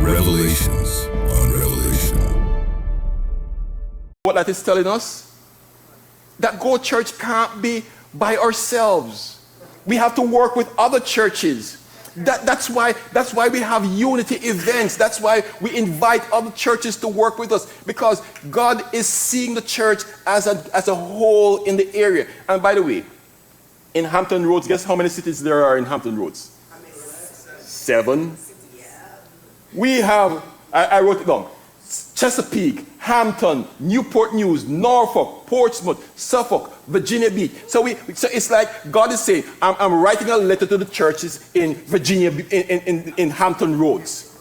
Revelations on Revelation. What that is telling us? That Go Church can't be by ourselves. We have to work with other churches. That's why we have unity events. That's why we invite other churches to work with us, because God is seeing the church as a whole in the area. And by the way, in Hampton Roads, guess how many cities there are in Hampton Roads? 7. We have, I wrote it down, Chesapeake, Hampton, Newport News, Norfolk, Portsmouth, Suffolk, Virginia Beach. So it's like God is saying, I'm writing a letter to the churches in Virginia, in Hampton Roads.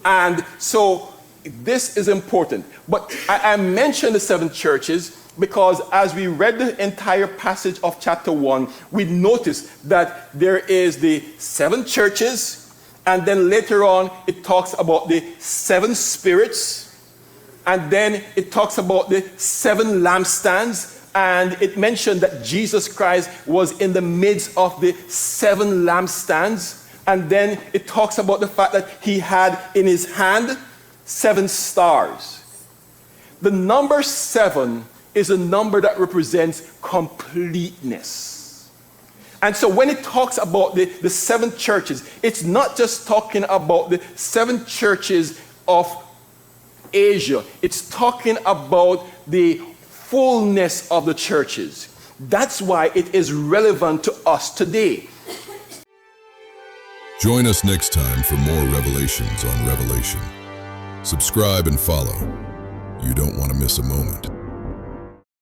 And so this is important. But I mentioned the 7 churches because as we read the entire passage of chapter 1, we noticed that there is the 7 churches, and then later on it talks about the 7 spirits. And then it talks about the 7 lampstands, and it mentioned that Jesus Christ was in the midst of the 7 lampstands. And then it talks about the fact that he had in his hand 7 stars. The number 7 is a number that represents completeness. And so when it talks about the 7 churches, it's not just talking about the 7 churches of Asia. It's talking about the fullness of the churches. That's why it is relevant to us today. Join us next time for more revelations on Revelation. Subscribe and follow. You don't want to miss a moment.